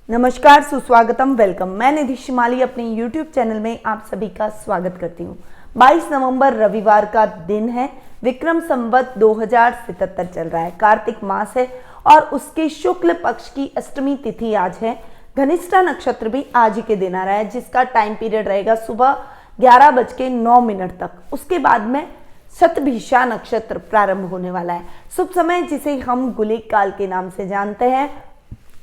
नमस्कार, सुस्वागतम, वेलकम। मैं निधि शिमाली अपने YouTube चैनल में आप सभी का स्वागत करती हूँ। 22 नवंबर रविवार का दिन है। विक्रम संवत 2077 चल रहा है। कार्तिक मास है और उसके शुक्ल पक्ष की अष्टमी तिथि आज है। घनिष्ठा नक्षत्र भी आज ही के दिन आ रहा है, जिसका टाइम पीरियड रहेगा सुबह 11:09 तक। उसके बाद में शतभिषा नक्षत्र प्रारंभ होने वाला है। शुभ समय, जिसे हम गुलिक काल के नाम से जानते हैं,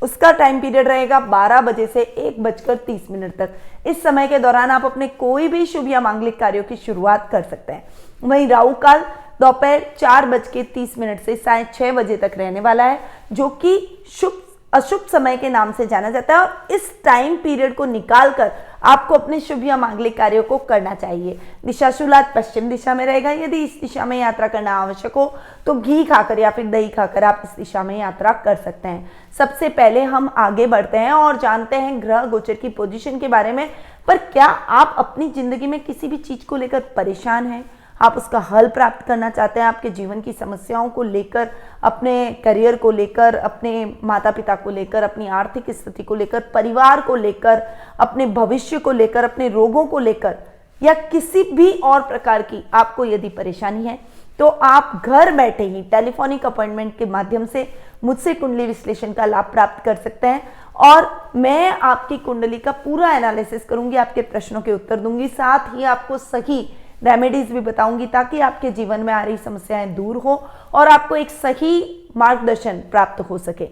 उसका टाइम पीरियड रहेगा 12 बजे से 1:30 तक। इस समय के दौरान आप अपने कोई भी शुभ या मांगलिक कार्यों की शुरुआत कर सकते हैं। वहीं राहु काल दोपहर 4:30 से साढ़े 6 बजे तक रहने वाला है, जो कि शुभ अशुभ समय के नाम से जाना जाता है। और इस टाइम पीरियड को निकालकर आपको अपने शुभ या मांगलिक कार्यों को करना चाहिए। दिशा शुरुआत पश्चिम दिशा में रहेगा। यदि इस दिशा में यात्रा करना आवश्यक हो तो घी खाकर या फिर दही खाकर आप इस दिशा में यात्रा कर सकते हैं। सबसे पहले हम आगे बढ़ते हैं और जानते हैं ग्रह गोचर की पोजीशन के बारे में। पर क्या आप अपनी जिंदगी में किसी भी चीज को लेकर परेशान हैं? आप उसका हल प्राप्त करना चाहते हैं? आपके जीवन की समस्याओं को लेकर, अपने करियर को लेकर, अपने माता पिता को लेकर, अपनी आर्थिक स्थिति को लेकर, परिवार को लेकर, अपने भविष्य को लेकर, अपने रोगों को लेकर, या किसी भी और प्रकार की आपको यदि परेशानी है तो आप घर बैठे ही टेलीफोनिक अपॉइंटमेंट के माध्यम से मुझसे कुंडली विश्लेषण का लाभ प्राप्त कर सकते हैं। और मैं आपकी कुंडली का पूरा एनालिसिस करूंगी, आपके प्रश्नों के उत्तर दूंगी, साथ ही आपको सही रेमेडीज भी बताऊंगी, ताकि आपके जीवन में आ रही समस्याएं दूर हो और आपको एक सही मार्गदर्शन प्राप्त हो सके।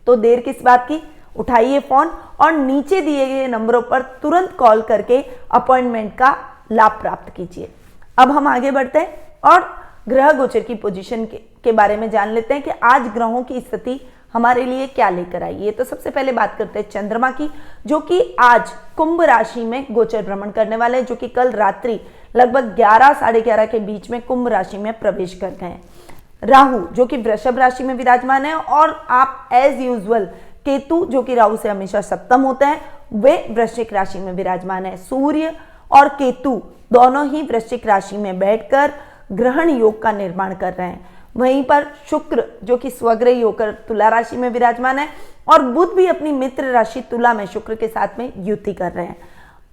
तो देर किस बात की, उठाइए फोन और नीचे दिए गए नंबरों पर तुरंत कॉल करके अपॉइंटमेंट का लाभ प्राप्त कीजिए। अब हम आगे बढ़ते हैं और ग्रह गोचर की पोजीशन के बारे में जान लेते हैं कि आज ग्रहों की स्थिति हमारे लिए क्या लेकर आई है। तो सबसे पहले बात करते हैं चंद्रमा की, जो कि आज कुंभ राशि में गोचर भ्रमण करने वाले हैं, जो कि कल रात्रि लगभग 11 साढ़े 11 के बीच में कुंभ राशि में प्रवेश कर गए हैं। राहु जो कि वृषभ राशि में विराजमान है, और आप एज यूजुअल केतु जो कि राहु से हमेशा सप्तम होते हैं, वे वृश्चिक राशि में विराजमान है। सूर्य और केतु दोनों ही वृश्चिक राशि में बैठकर ग्रहण योग का निर्माण कर रहे हैं। वहीं पर शुक्र जो कि स्वग्रही होकर तुला राशि में विराजमान है, और बुध भी अपनी मित्र राशि तुला में शुक्र के साथ में युति कर रहे हैं।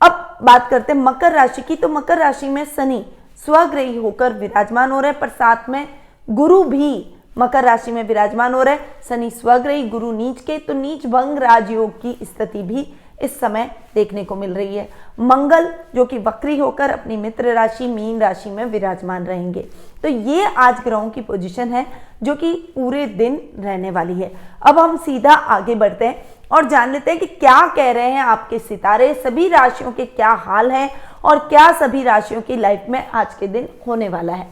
अब बात करते हैं मकर राशि की। तो मकर राशि में शनि स्वग्रही होकर विराजमान हो रहे हैं, पर साथ में गुरु भी मकर राशि में विराजमान हो रहे हैं। शनि स्वग्रही, गुरु नीच के, तो नीच भंग राजयोग की स्थिति भी इस समय देखने को मिल रही है। मंगल जो कि वक्री होकर अपनी मित्र राशि मीन राशि में विराजमान रहेंगे। तो ये आज ग्रहों की पोजीशन है जो कि पूरे दिन रहने वाली है। अब हम सीधा आगे बढ़ते हैं और जान लेते हैं कि क्या कह रहे हैं आपके सितारे, सभी राशियों के क्या हाल है और क्या सभी राशियों की लाइफ में आज के दिन होने वाला है।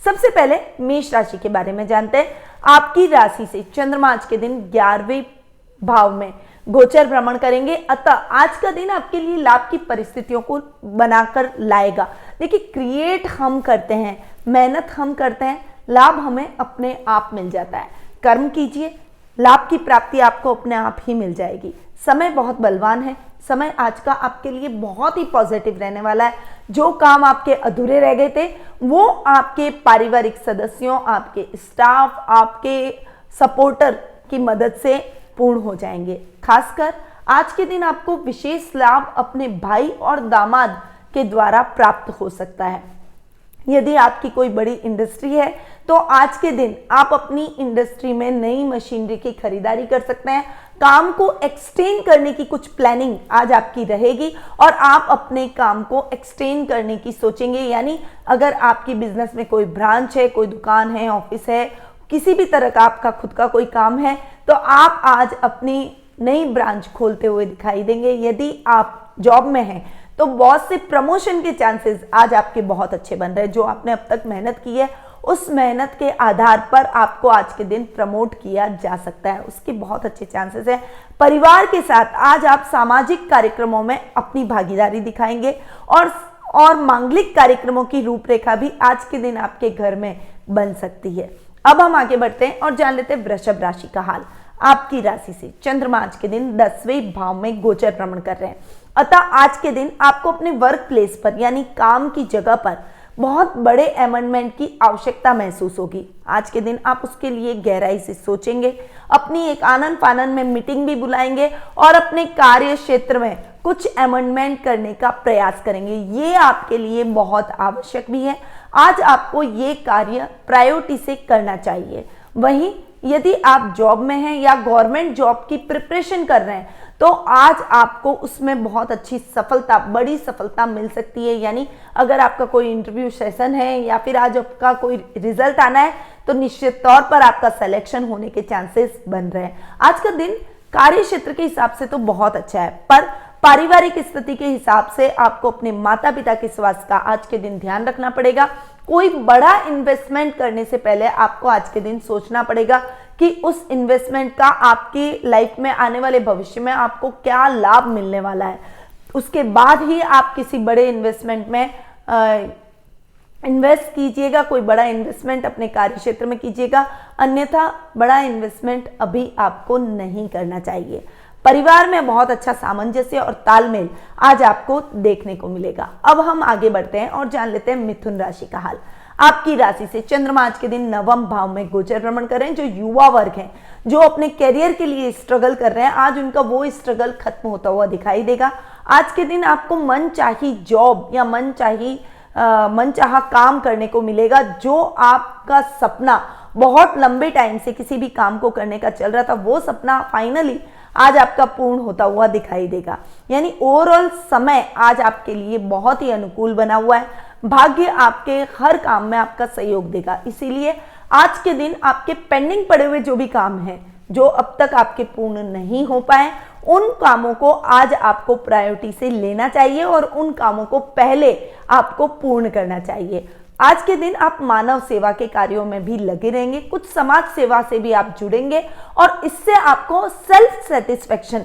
सबसे पहले मेष राशि के बारे में जानते हैं। आपकी राशि से चंद्रमा आज के दिन 11वें भाव में गोचर भ्रमण करेंगे, अतः आज का दिन आपके लिए लाभ की परिस्थितियों को बनाकर लाएगा। देखिए, क्रिएट हम करते हैं, मेहनत हम करते हैं, लाभ हमें अपने आप मिल जाता है। कर्म कीजिए, लाभ की प्राप्ति आपको अपने आप ही मिल जाएगी। समय बहुत बलवान है। समय आज का आपके लिए बहुत ही पॉजिटिव रहने वाला है। जो काम आपके अधूरे रह गए थे वो आपके पारिवारिक सदस्यों, आपके स्टाफ, आपके सपोर्टर की मदद से पूर्ण हो जाएंगे। खासकर आज के दिन आपको विशेष लाभ अपने भाई और दामाद के द्वारा प्राप्त हो सकता है। यदि आपकी कोई बड़ी इंडस्ट्री है तो आज के दिन आप अपनी इंडस्ट्री में नई मशीनरी की खरीदारी कर सकते हैं। काम को एक्सटेंड करने की कुछ प्लानिंग आज आपकी रहेगी और आप अपने काम को एक्सटेंड करने की सोचेंगे। यानी अगर आपकी बिजनेस में कोई ब्रांच है, कोई दुकान है, ऑफिस है, किसी भी तरह का आपका खुद का कोई काम है, तो आप आज अपनी नई ब्रांच खोलते हुए दिखाई देंगे। यदि आप जॉब में हैं तो बॉस से प्रमोशन के चांसेस आज आपके बहुत अच्छे बन रहे हैं। जो आपने अब तक मेहनत की है उस मेहनत के आधार पर आपको आज के दिन प्रमोट किया जा सकता है, उसके बहुत अच्छे चांसेस हैं। परिवार के साथ आज आप सामाजिक कार्यक्रमों में अपनी भागीदारी दिखाएंगे और मांगलिक कार्यक्रमों की रूपरेखा भी आज के दिन आपके घर में बन सकती है। अब हम आगे बढ़ते हैं और जान लेते हैं वृषभ राशि का हाल। आपकी राशि से चंद्रमा आज के दिन 10वें भाव में गोचर भ्रमण कर रहे हैं, अतः आज के दिन आपको अपने वर्क प्लेस पर यानी काम की जगह पर बहुत बड़े अमेंडमेंट की आवश्यकता महसूस होगी। आज के दिन आप उसके लिए गहराई से सोचेंगे, अपनी एक आनन फानन में मीटिंग भी बुलाएंगे और अपने कार्य क्षेत्र में कुछ अमेंडमेंट करने का प्रयास करेंगे। ये आपके लिए बहुत आवश्यक भी है। आज आपको ये कार्य प्रायोरिटी से करना चाहिए। वहीं यदि आप जॉब में हैं या गवर्नमेंट जॉब की प्रिपरेशन कर रहे हैं तो आज आपको उसमें बहुत अच्छी सफलता, बड़ी सफलता मिल सकती है। यानी अगर आपका कोई इंटरव्यू सेशन है या फिर आज आपका कोई रिजल्ट आना है तो निश्चित तौर पर आपका सिलेक्शन होने के चांसेस बन रहे हैं। आज का दिन कार्य क्षेत्र के हिसाब से तो बहुत अच्छा है, पर पारिवारिक स्थिति के हिसाब से आपको अपने माता पिता के स्वास्थ्य का आज के दिन ध्यान रखना पड़ेगा। कोई बड़ा इन्वेस्टमेंट करने से पहले आपको आज के दिन सोचना पड़ेगा कि उस इन्वेस्टमेंट का आपकी लाइफ में आने वाले भविष्य में आपको क्या लाभ मिलने वाला है। उसके बाद ही आप किसी बड़े इन्वेस्टमेंट में इन्वेस्ट कीजिएगा। कोई बड़ा इन्वेस्टमेंट अपने कार्य क्षेत्र में कीजिएगा, अन्यथा बड़ा इन्वेस्टमेंट अभी आपको नहीं करना चाहिए। परिवार में बहुत अच्छा सामंजस्य और तालमेल आज आपको देखने को मिलेगा। अब हम आगे बढ़ते हैं और जान लेते हैं मिथुन राशि का हाल। आपकी राशि से चंद्रमा आज के दिन नवम भाव में गोचर भ्रमण कर रहे हैं। जो युवा वर्ग हैं, जो अपने करियर के लिए स्ट्रगल कर रहे हैं, आज उनका वो स्ट्रगल खत्म होता हुआ दिखाई देगा। आज के दिन आपको मनचाही जॉब या मनचाहा काम करने को मिलेगा। जो आपका सपना बहुत लंबे टाइम से किसी भी काम को करने का चल रहा था, वो सपना फाइनली आज आपका पूर्ण होता हुआ दिखाई देगा। यानी ओवरऑल समय आज आपके लिए बहुत ही अनुकूल बना हुआ है। भाग्य आपके हर काम में आपका सहयोग देगा। इसीलिए आज के दिन आपके पेंडिंग पड़े हुए जो भी काम हैं, जो अब तक आपके पूर्ण नहीं हो पाए, उन कामों को आज आपको प्रायोरिटी से लेना चाहिए और उन कामों को पहले आपको पूर्ण करना चाहिए। आज के दिन आप मानव सेवा के कार्यों में भी लगे रहेंगे, कुछ समाज सेवा से भी आप जुड़ेंगे और इससे आपको सेल्फ सेटिस्फेक्शन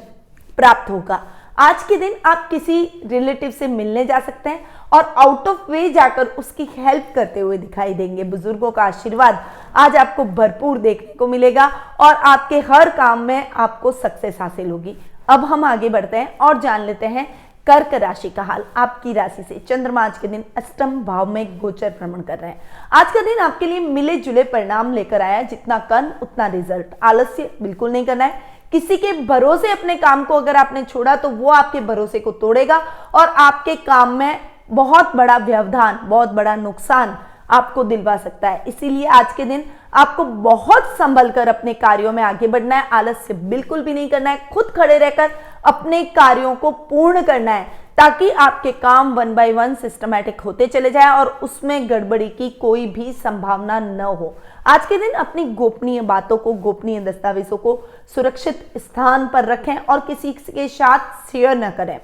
प्राप्त होगा। आज के दिन आप किसी रिलेटिव से मिलने जा सकते हैं और आउट ऑफ वे जाकर उसकी हेल्प करते हुए दिखाई देंगे। बुजुर्गों का आशीर्वाद आज आपको भरपूर देखने को मिलेगा और आपके हर काम में आपको सक्सेस हासिल होगी। अब हम आगे बढ़ते हैं और जान लेते हैं कर्क राशि का हाल। आपकी राशि से चंद्रमा आज के दिन अष्टम भाव में गोचर भ्रमण कर रहे हैं। आज का दिन आपके लिए मिले जुले परिणाम लेकर आया है। जितना कर्म उतना रिजल्ट। आलस्य बिल्कुल नहीं करना है। किसी के भरोसे अपने काम को अगर आपने छोड़ा तो वो आपके भरोसे को तोड़ेगा और आपके काम में बहुत बड़ा व्यवधान, बहुत बड़ा नुकसान आपको दिलवा सकता है। इसीलिए आज के दिन आपको बहुत संभल कर अपने कार्यों में आगे बढ़ना है। आलस्य बिल्कुल भी नहीं करना है। खुद खड़े रहकर अपने कार्यों को पूर्ण करना है ताकि आपके काम 1 by 1 सिस्टमैटिक होते चले जाए और उसमें गड़बड़ी की कोई भी संभावना न हो। आज के दिन अपनी गोपनीय बातों को, गोपनीय दस्तावेजों को सुरक्षित स्थान पर रखें और किसी के साथ शेयर न करें।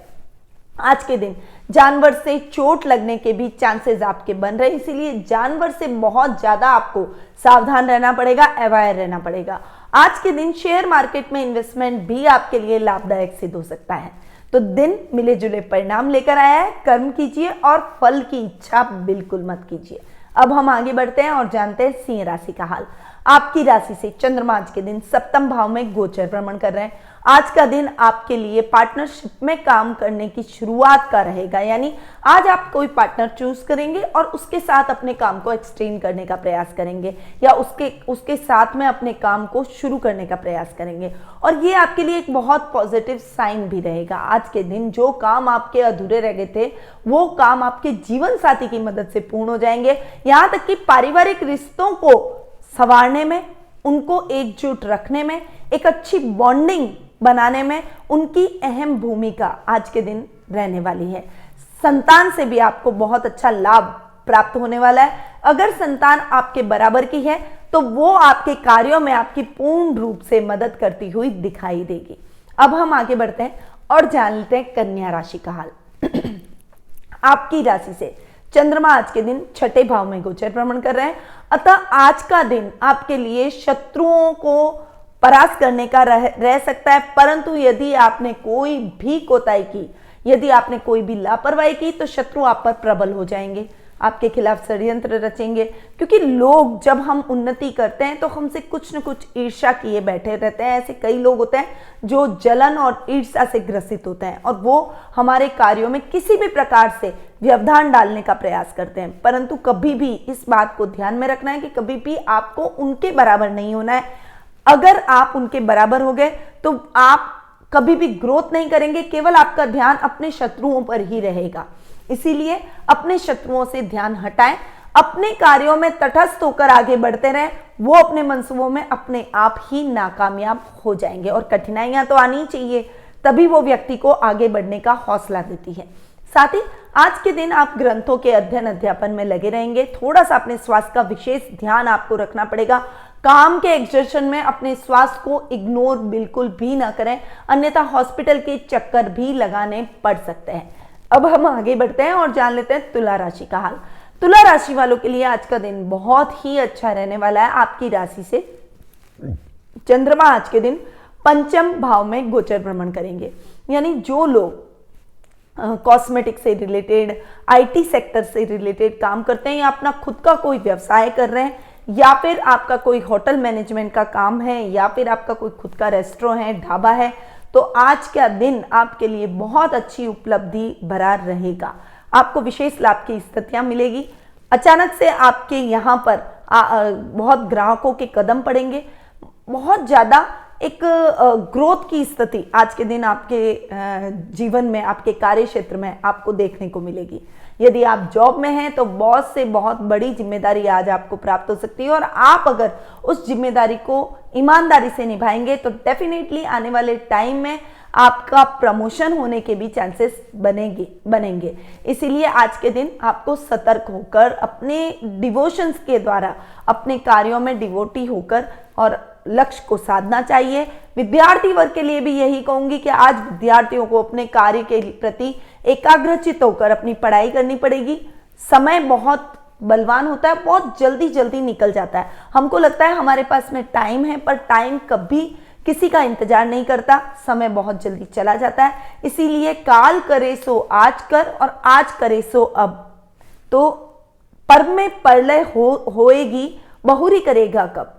आज के दिन जानवर से चोट लगने के भी चांसेस आपके बन रहे हैं, इसीलिए जानवर से बहुत ज्यादा आपको सावधान रहना पड़ेगा, अवेयर रहना पड़ेगा। आज के दिन शेयर मार्केट में इन्वेस्टमेंट भी आपके लिए लाभदायक सिद्ध हो सकता है। तो दिन मिले जुले परिणाम लेकर आया है। कर्म कीजिए और फल की इच्छा बिल्कुल मत कीजिए। अब हम आगे बढ़ते हैं और जानते हैं सिंह राशि का हाल। आपकी राशि से चंद्रमा आज के दिन सप्तम भाव में गोचर भ्रमण कर रहे हैं। आज का दिन आपके लिए पार्टनरशिप में काम करने की शुरुआत का रहेगा। यानी आज आप कोई पार्टनर चूज करेंगे और उसके साथ अपने काम को एक्सटेंड करने का प्रयास करेंगे या उसके साथ में अपने काम को शुरू करने का प्रयास करेंगे और ये आपके लिए एक बहुत पॉजिटिव साइन भी रहेगा। आज के दिन जो काम आपके अधूरे रह गए थे वो काम आपके जीवन साथी की मदद से पूर्ण हो जाएंगे। यहाँ तक कि पारिवारिक रिश्तों को संवारने में, उनको एकजुट रखने में, एक अच्छी बॉन्डिंग बनाने में उनकी अहम भूमिका आज के दिन रहने वाली है। संतान से भी आपको बहुत अच्छा लाभ प्राप्त होने वाला है। अगर संतान आपके बराबर की है तो वो आपके कार्यों में आपकी पूर्ण रूप से मदद करती हुई दिखाई देगी। अब हम आगे बढ़ते हैं और जान लेते हैं कन्या राशि का हाल। आपकी राशि से चंद्रमा आज के दिन छठे भाव में गोचर भ्रमण कर रहे हैं। अतः आज का दिन आपके लिए शत्रुओं को परास्त करने का रह सकता है, परंतु यदि आपने कोई भी कोताही की, यदि आपने कोई भी लापरवाही की तो शत्रु आप पर प्रबल हो जाएंगे। आपके खिलाफ षड्यंत्र रचेंगे, क्योंकि लोग जब हम उन्नति करते हैं तो हमसे कुछ न कुछ ईर्ष्या किए बैठे रहते हैं। ऐसे कई लोग होते हैं जो जलन और ईर्ष्या से ग्रसित होते हैं और वो हमारे कार्यों में किसी भी प्रकार से व्यवधान डालने का प्रयास करते हैं। परंतु कभी भी इस बात को ध्यान में रखना है कि कभी भी आपको उनके बराबर नहीं होना है। अगर आप उनके बराबर हो गए तो आप कभी भी ग्रोथ नहीं करेंगे, केवल आपका ध्यान अपने शत्रुओं पर ही रहेगा। इसीलिए अपने शत्रुओं से ध्यान हटाएं, अपने कार्यों में तटस्थ होकर आगे बढ़ते रहें। वो अपने मंसूबों में अपने आप ही नाकामयाब हो जाएंगे और कठिनाइयां तो आनी चाहिए, तभी वो व्यक्ति को आगे बढ़ने का हौसला देती है। साथ ही आज के दिन आप ग्रंथों के अध्ययन अध्यापन में लगे रहेंगे। थोड़ा सा अपने स्वास्थ्य का विशेष ध्यान आपको रखना पड़ेगा। काम के एक्सर्शन में अपने स्वास्थ्य को इग्नोर बिल्कुल भी ना करें, अन्यथा हॉस्पिटल के चक्कर भी लगाने पड़ सकते हैं। अब हम आगे बढ़ते हैं और जान लेते हैं तुला राशि का हाल। तुला राशि वालों के लिए आज का दिन बहुत ही अच्छा रहने वाला है। आपकी राशि से चंद्रमा आज के दिन पंचम भाव में गोचर भ्रमण करेंगे, यानी जो लोग कॉस्मेटिक से रिलेटेड, आईटी सेक्टर से रिलेटेड काम करते हैं या अपना खुद का कोई व्यवसाय कर रहे हैं, या फिर आपका कोई होटल मैनेजमेंट का काम है, या फिर आपका कोई खुद का रेस्टोरेंट है, ढाबा है, तो आज का दिन आपके लिए बहुत अच्छी उपलब्धि भरा रहेगा। आपको विशेष लाभ की स्थितियां मिलेगी। अचानक से आपके यहाँ पर बहुत ग्राहकों के कदम पड़ेंगे। बहुत ज़्यादा एक ग्रोथ की स्थिति आज के दिन आपके जीवन में, आपके कार्य क्षेत्र में आपको देखने को मिलेगी। यदि आप जॉब में हैं तो बॉस से बहुत बड़ी जिम्मेदारी आज आपको प्राप्त हो सकती है और आप अगर उस जिम्मेदारी को ईमानदारी से निभाएंगे तो डेफिनेटली आने वाले टाइम में आपका प्रमोशन होने के भी चांसेस बनेंगे। इसीलिए आज के दिन आपको सतर्क होकर अपने डिवोशंस के द्वारा अपने कार्यों में डिवोटी होकर और लक्ष्य को साधना चाहिए। विद्यार्थी वर्ग के लिए भी यही कहूंगी कि आज विद्यार्थियों को अपने कार्य के प्रति एकाग्रचित होकर अपनी पढ़ाई करनी पड़ेगी। समय बहुत बलवान होता है, बहुत जल्दी जल्दी निकल जाता है। हमको लगता है हमारे पास में टाइम है, पर टाइम कभी किसी का इंतजार नहीं करता। समय बहुत जल्दी चला जाता है। इसीलिए काल करे सो आज कर और आज करे सो अब। तो पर्व में प्रलय होएगी, बहुरी करेगा कब।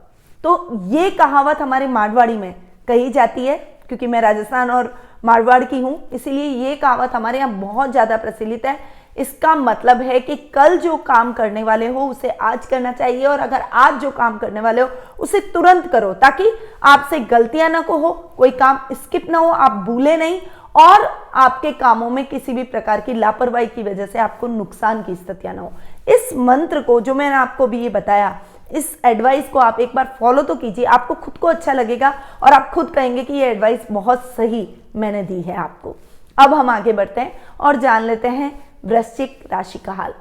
तो ये कहावत हमारे मारवाड़ी में कही जाती है, क्योंकि मैं राजस्थान और मारवाड़ की हूं, इसीलिए ये कहावत हमारे यहाँ बहुत ज्यादा प्रचलित है। इसका मतलब है कि कल जो काम करने वाले हो उसे आज करना चाहिए, और अगर आज जो काम करने वाले हो उसे तुरंत करो, ताकि आपसे गलतियां ना हो, कोई काम स्किप ना हो, आप भूले नहीं और आपके कामों में किसी भी प्रकार की लापरवाही की वजह से आपको नुकसान की स्थितियां ना हो। इस मंत्र को जो मैंने आपको भी ये बताया, इस एडवाइस को आप एक बार फॉलो तो कीजिए, आपको खुद को अच्छा लगेगा और आप खुद कहेंगे कि ये एडवाइस बहुत सही मैंने दी है आपको। अब हम आगे बढ़ते हैं और जान लेते हैं वृश्चिक राशि का हाल।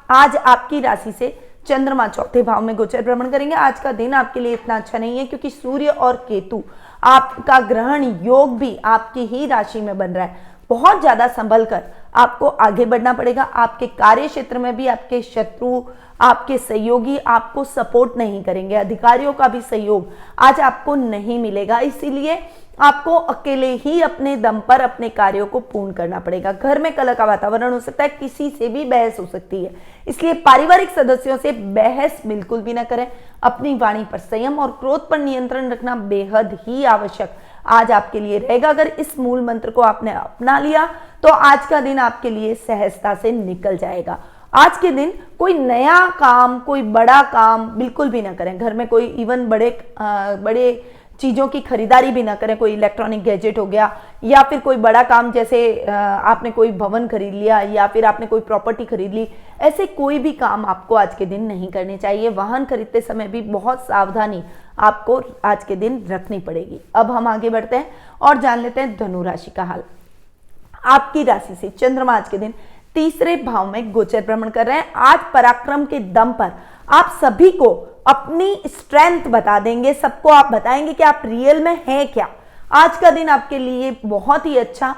आज आपकी राशि से चंद्रमा चौथे भाव में गोचर भ्रमण करेंगे। आज का दिन आपके लिए इतना अच्छा नहीं है, क्योंकि सूर्य और केतु आपका ग्रहण योग भी आपकी ही राशि में बन रहा है। बहुत ज्यादा संभल कर आपको आगे बढ़ना पड़ेगा। आपके कार्य क्षेत्र में भी आपके शत्रु, आपके सहयोगी आपको सपोर्ट नहीं करेंगे। अधिकारियों का भी सहयोग आज आपको नहीं मिलेगा। इसीलिए आपको अकेले ही अपने दम पर अपने कार्यों को पूर्ण करना पड़ेगा। घर में कलह का वातावरण हो सकता है, किसी से भी बहस हो सकती है, इसलिए पारिवारिक सदस्यों से बहस बिल्कुल भी ना करें। अपनी वाणी पर संयम और क्रोध पर नियंत्रण रखना बेहद ही आवश्यक आज आपके लिए रहेगा। अगर इस मूल मंत्र को आपने अपना लिया तो आज का दिन आपके लिए सहजता से निकल जाएगा। आज के दिन कोई नया काम, कोई बड़ा काम बिल्कुल भी ना करें। घर में कोई इवन बड़े चीज़ों की खरीदारी भी ना करें। कोई इलेक्ट्रॉनिक गैजेट हो गया, या फिर कोई बड़ा काम, जैसे आपने कोई भवन खरीद लिया या फिर आपने कोई प्रॉपर्टी खरीद ली, ऐसे कोई भी काम आपको आज के दिन नहीं करने चाहिए। वाहन खरीदते समय भी बहुत सावधानी आपको आज के दिन रखनी पड़ेगी। अब हम आगे बढ़ते हैं और जान लेते हैं धनु राशि का हाल। आपकी राशि से चंद्रमा आज के दिन तीसरे भाव में गोचर भ्रमण कर रहे हैं। आज पराक्रम के दम पर आप सभी को अपनी स्ट्रेंथ बता देंगे, सबको आप बताएंगे कि आप रियल में हैं क्या। आज का दिन आपके लिए बहुत ही अच्छा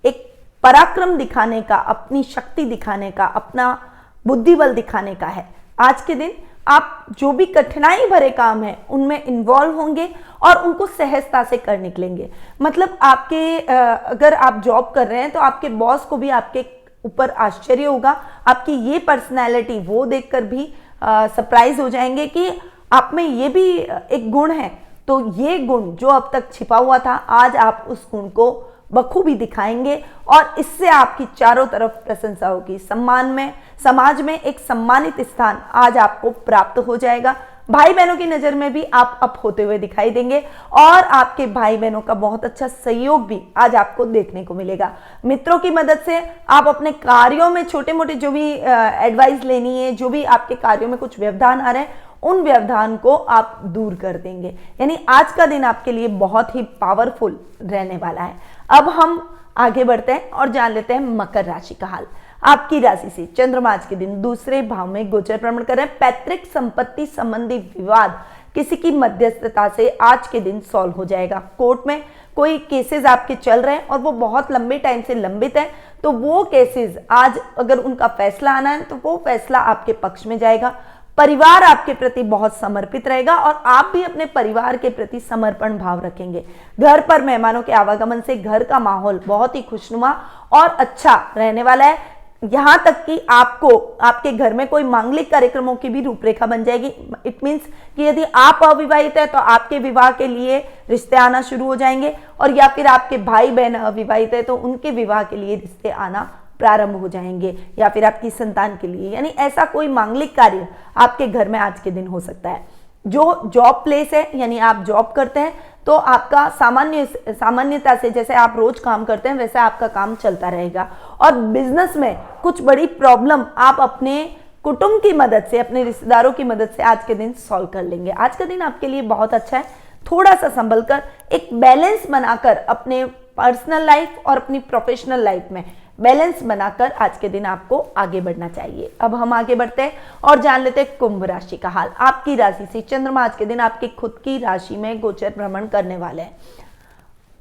एक पराक्रम दिखाने का, अपनी शक्ति दिखाने का, अपना बुद्धिबल दिखाने का है। आज के दिन आप जो भी कठिनाई भरे काम है उनमें इन्वॉल्व होंगे और उनको सहजता से कर निकलेंगे। मतलब आपके अगर आप जॉब कर रहे हैं तो आपके बॉस को भी आपके ऊपर आश्चर्य होगा, आपकी ये पर्सनैलिटी वो देखकर भी सरप्राइज हो जाएंगे कि आप में ये भी एक गुण है। तो ये गुण जो अब तक छिपा हुआ था, आज आप उस गुण को बखूबी दिखाएंगे और इससे आपकी चारों तरफ प्रशंसा होगी। सम्मान में, समाज में एक सम्मानित स्थान आज आपको प्राप्त हो जाएगा। भाई बहनों की नजर में भी आप अप होते हुए दिखाई देंगे और आपके भाई बहनों का बहुत अच्छा सहयोग भी आज आपको देखने को मिलेगा। मित्रों की मदद से आप अपने कार्यों में छोटे मोटे जो भी एडवाइस लेनी है, जो भी आपके कार्यों में कुछ व्यवधान आ रहे हैं, उन व्यवधान को आप दूर कर देंगे। यानी आज का दिन आपके लिए बहुत ही पावरफुल रहने वाला है। अब हम आगे बढ़ते हैं और जान लेते हैं मकर राशि का हाल। आपकी राशि से चंद्रमा आज के दिन दूसरे भाव में गोचर भ्रमण कर रहे हैं। पैतृक संपत्ति संबंधी विवाद किसी की मध्यस्थता से आज के दिन सॉल्व हो जाएगा। कोर्ट में कोई केसेस आपके चल रहे हैं और वो बहुत लंबे टाइम से लंबित है, तो वो केसेस आज अगर उनका फैसला आना है तो वो फैसला आपके पक्ष में जाएगा। परिवार आपके प्रति बहुत समर्पित रहेगा और आप भी अपने परिवार के प्रति समर्पण भाव रखेंगे। घर पर मेहमानों के आवागमन से घर का माहौल बहुत ही खुशनुमा और अच्छा रहने वाला है। यहां तक कि आपको आपके घर में कोई मांगलिक कार्यक्रमों की भी रूपरेखा बन जाएगी। इट मीन्स कि यदि आप अविवाहित है तो आपके विवाह के लिए रिश्ते आना शुरू हो जाएंगे, और या फिर आपके भाई बहन अविवाहित है तो उनके विवाह के लिए रिश्ते आना प्रारंभ हो जाएंगे, या फिर आपकी संतान के लिए। यानी ऐसा कोई मांगलिक कार्य आपके घर में आज के दिन हो सकता है। जो जॉब प्लेस है, यानी आप जॉब करते हैं तो आपका सामान्यता से जैसे आप रोज काम करते हैं वैसे आपका काम चलता रहेगा। और बिजनेस में कुछ बड़ी प्रॉब्लम आप अपने कुटुंब की मदद से, अपने रिश्तेदारों की मदद से आज के दिन सॉल्व कर लेंगे। आज का दिन आपके लिए बहुत अच्छा है। थोड़ा सा संभल कर, एक बैलेंस बनाकर अपने पर्सनल लाइफ और अपनी प्रोफेशनल लाइफ में बैलेंस बनाकर आज के दिन आपको आगे बढ़ना चाहिए। अब हम आगे बढ़ते हैं और जान लेते हैं कुंभ राशि का हाल। आपकी राशि से चंद्रमा आज के दिन आपकी खुद की राशि में गोचर भ्रमण करने वाले हैं,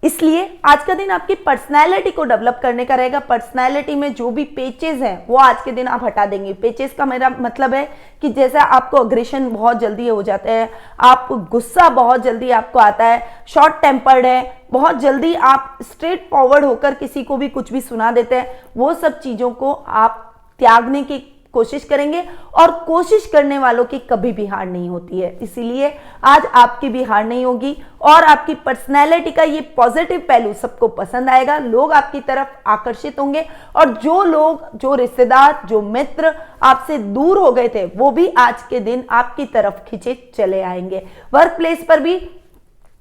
इसलिए आज का दिन आपकी पर्सनैलिटी को डेवलप करने का रहेगा। पर्सनैलिटी में जो भी पेचेस हैं वो आज के दिन आप हटा देंगे। पेचेस का मेरा मतलब है कि जैसे आपको अग्रेशन बहुत जल्दी हो जाता है, आप गुस्सा बहुत जल्दी आपको आता है, शॉर्ट टेम्पर्ड है, बहुत जल्दी आप स्ट्रेट फॉरवर्ड होकर किसी को भी कुछ भी सुना देते हैं, वो सब चीजों को आप त्यागने की कोशिश करेंगे। और कोशिश करने वालों की कभी भी हार नहीं होती है, इसीलिए आज आपकी भी हार नहीं होगी और आपकी पर्सनैलिटी का ये पॉजिटिव पहलू सबको पसंद आएगा। लोग आपकी तरफ आकर्षित होंगे और जो लोग, जो रिश्तेदार, जो मित्र आपसे दूर हो गए थे वो भी आज के दिन आपकी तरफ खिंचे चले आएंगे। वर्क प्लेस पर भी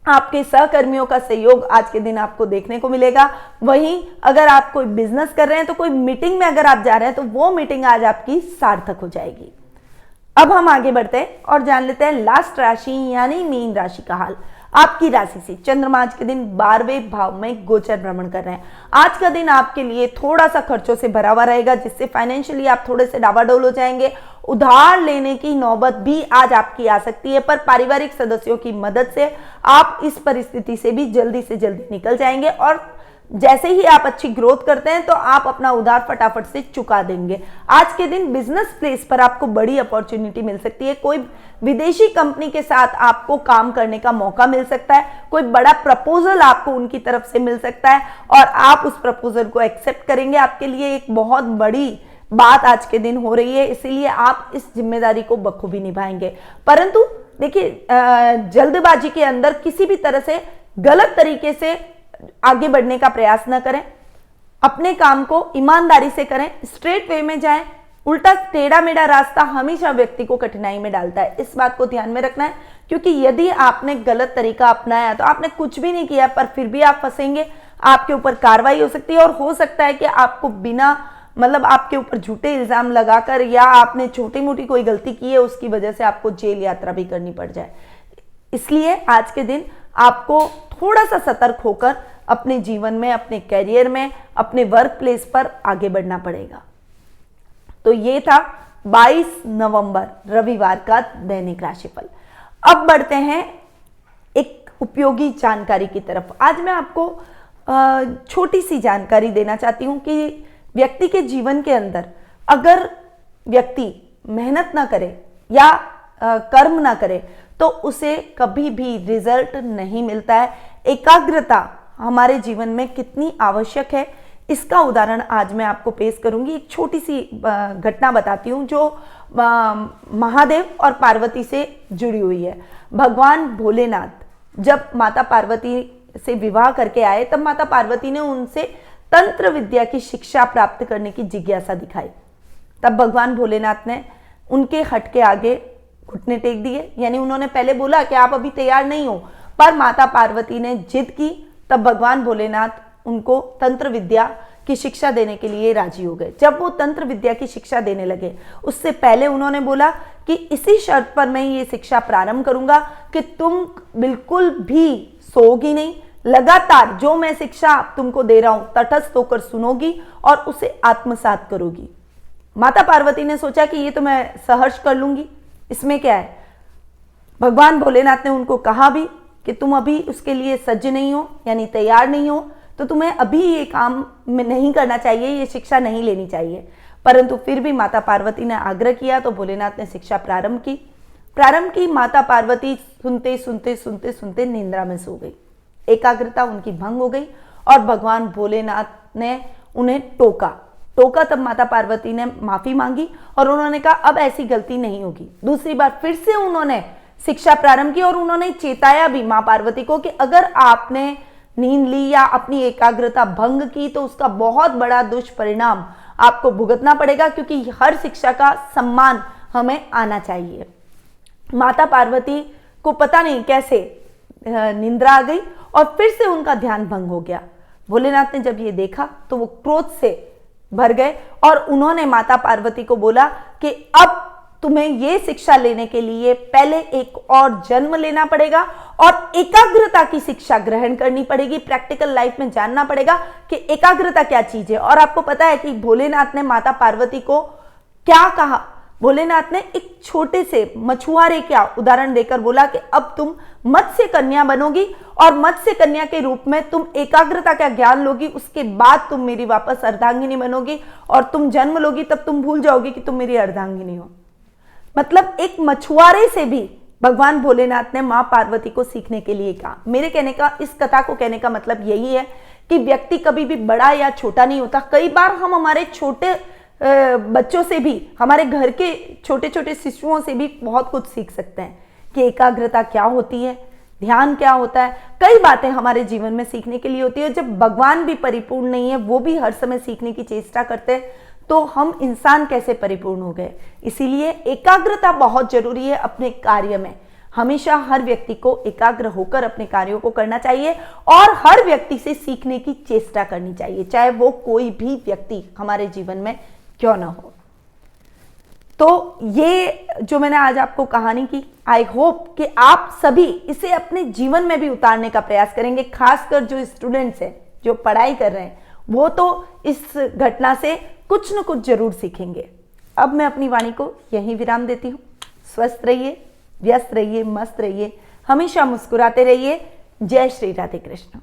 आपके सहकर्मियों का सहयोग आज के दिन आपको देखने को मिलेगा। वहीं अगर आप कोई बिजनेस कर रहे हैं तो कोई मीटिंग में अगर आप जा रहे हैं तो वो मीटिंग आज आपकी सार्थक हो जाएगी। अब हम आगे बढ़ते हैं और जान लेते हैं लास्ट राशि यानी मीन राशि का हाल। आपकी राशि से चंद्रमा आज के दिन 12वें भाव में गोचर भ्रमण कर रहे हैं। आज का दिन आपके लिए थोड़ा सा खर्चों से भरा हुआ रहेगा, जिससे फाइनेंशियली आप थोड़े से डावाडोल हो जाएंगे। उधार लेने की नौबत भी आज आपकी आ सकती है, पर पारिवारिक सदस्यों की मदद से आप इस परिस्थिति से भी जल्दी से जल्दी निकल जाएंगे और जैसे ही आप अच्छी ग्रोथ करते हैं तो आप अपना उधार फटाफट से चुका देंगे। आज के दिन बिजनेस प्लेस पर आपको बड़ी अपॉर्चुनिटी मिल सकती है। कोई विदेशी कंपनी के साथ आपको काम करने का मौका मिल सकता है, कोई बड़ा प्रपोजल आपको उनकी तरफ से मिल सकता है और आप उस प्रपोजल को एक्सेप्ट करेंगे। आपके लिए एक बहुत बड़ी बात आज के दिन हो रही है, इसीलिए आप इस जिम्मेदारी को बखूबी निभाएंगे। परंतु देखिए, जल्दबाजी के अंदर किसी भी तरह से गलत तरीके से आगे बढ़ने का प्रयास न करें। अपने काम को ईमानदारी से करें, स्ट्रेट वे में जाएं। उल्टा टेढ़ा मेढ़ा रास्ता हमेशा व्यक्ति को कठिनाई में डालता है, इस बात को ध्यान में रखना है। क्योंकि यदि आपने गलत तरीका अपनाया तो आपने कुछ भी नहीं किया पर फिर भी आप फंसेंगे, आपके ऊपर कार्रवाई हो सकती है और हो सकता है कि आपको बिना मतलब आपके ऊपर झूठे इल्जाम लगाकर या आपने छोटी मोटी कोई गलती की है उसकी वजह से आपको जेल यात्रा भी करनी पड़ जाए। इसलिए आज के दिन आपको थोड़ा सा सतर्क होकर अपने जीवन में, अपने करियर में, अपने वर्क प्लेस पर आगे बढ़ना पड़ेगा। तो ये था 22 नवंबर रविवार का दैनिक राशिफल। अब बढ़ते हैं एक उपयोगी जानकारी की तरफ। आज मैं आपको छोटी सी जानकारी देना चाहती हूं कि व्यक्ति के जीवन के अंदर अगर व्यक्ति मेहनत ना करे या कर्म ना करे तो उसे कभी भी रिजल्ट नहीं मिलता है। एकाग्रता हमारे जीवन में कितनी आवश्यक है इसका उदाहरण आज मैं आपको पेश करूंगी। एक छोटी सी घटना बताती हूँ जो महादेव और पार्वती से जुड़ी हुई है। भगवान भोलेनाथ जब माता पार्वती से विवाह करके आए तब माता पार्वती ने उनसे तंत्र विद्या की शिक्षा प्राप्त करने की जिज्ञासा दिखाई। तब भगवान भोलेनाथ ने उनके हट के आगे घुटने टेक दिए, यानी उन्होंने पहले बोला कि आप अभी तैयार नहीं हो, पर माता पार्वती ने जिद की। तब भगवान भोलेनाथ उनको तंत्र विद्या की शिक्षा देने के लिए राजी हो गए। जब वो तंत्र विद्या की शिक्षा देने लगे, उससे पहले उन्होंने बोला कि इसी शर्त पर मैं ये शिक्षा प्रारंभ करूंगा कि तुम बिल्कुल भी सोओगी नहीं, लगातार जो मैं शिक्षा तुमको दे रहा हूं तटस्थ होकर सुनोगी और उसे आत्मसात करोगी। माता पार्वती ने सोचा कि ये तो मैं सहर्ष कर लूंगी, इसमें क्या है। भगवान भोलेनाथ ने उनको कहा भी कि तुम अभी उसके लिए सज्ज नहीं हो, यानी तैयार नहीं हो, तो तुम्हें अभी ये काम में नहीं करना चाहिए, ये शिक्षा नहीं लेनी चाहिए। परंतु फिर भी माता पार्वती ने आग्रह किया तो भोलेनाथ ने शिक्षा प्रारंभ की। माता पार्वती सुनते सुनते सुनते सुनते निंद्रा में सो गई। एकाग्रता उनकी भंग हो गई और भगवान भोलेनाथ ने उन्हें टोका। तब माता पार्वती ने माफी मांगी और उन्होंने कहा अब ऐसी गलती नहीं होगी। दूसरी बार फिर से उन्होंने शिक्षा प्रारंभ की और उन्होंने चेताया भी मां पार्वती को कि अगर आपने नींद ली या अपनी एकाग्रता भंग की तो उसका बहुत बड़ा दुष्परिणाम आपको भुगतना पड़ेगा, क्योंकि हर शिक्षा का सम्मान हमें आना चाहिए। माता पार्वती को पता नहीं कैसे निंद्रा आ गई और फिर से उनका ध्यान भंग हो गया। भोलेनाथ ने जब ये देखा तो वो क्रोध से भर गए और उन्होंने माता पार्वती को बोला कि अब तुम्हें ये शिक्षा लेने के लिए पहले एक और जन्म लेना पड़ेगा और एकाग्रता की शिक्षा ग्रहण करनी पड़ेगी। प्रैक्टिकल लाइफ में जानना पड़ेगा कि एकाग्रता क्या चीज है। और आपको पता है कि भोलेनाथ ने माता पार्वती को क्या कहा। भोलेनाथ ने एक छोटे से मछुआरे का उदाहरण देकर बोला कि अब तुम मत्स्य कन्या बनोगी और मत्स्य कन्या के रूप में तुम एकाग्रता का ज्ञान लोगी, उसके बाद तुम मेरी वापस अर्धांगिनी बनोगी और तुम जन्म लोगी तब तुम भूल जाओगी कि तुम मेरी अर्धांगिनी हो। मतलब एक मछुआरे से भी भगवान भोलेनाथ ने मां पार्वती को सीखने के लिए कहा। मेरे कहने का, इस कथा को कहने का मतलब यही है कि व्यक्ति कभी भी बड़ा या छोटा नहीं होता। कई बार हम हमारे छोटे बच्चों से भी, हमारे घर के छोटे छोटे शिशुओं से भी बहुत कुछ सीख सकते हैं कि एकाग्रता क्या होती है, ध्यान क्या होता है। कई बातें हमारे जीवन में सीखने के लिए होती है। जब भगवान भी परिपूर्ण नहीं है, वो भी हर समय सीखने की चेष्टा करते हैं, तो हम इंसान कैसे परिपूर्ण हो गए। इसीलिए एकाग्रता बहुत जरूरी है अपने कार्य में। हमेशा हर व्यक्ति को एकाग्र होकर अपने कार्यों को करना चाहिए और हर व्यक्ति से सीखने की चेष्टा करनी चाहिए, चाहे वो कोई भी व्यक्ति हमारे जीवन में क्यों ना हो। तो ये जो मैंने आज आपको कहानी की, आई होप कि आप सभी इसे अपने जीवन में भी उतारने का प्रयास करेंगे। खासकर जो स्टूडेंट्स हैं, जो पढ़ाई कर रहे हैं, वो तो इस घटना से कुछ न कुछ जरूर सीखेंगे। अब मैं अपनी वाणी को यहीं विराम देती हूँ। स्वस्थ रहिए, व्यस्त रहिए, मस्त रहिए, हमेशा मुस्कुराते रहिए। जय श्री राधे कृष्ण।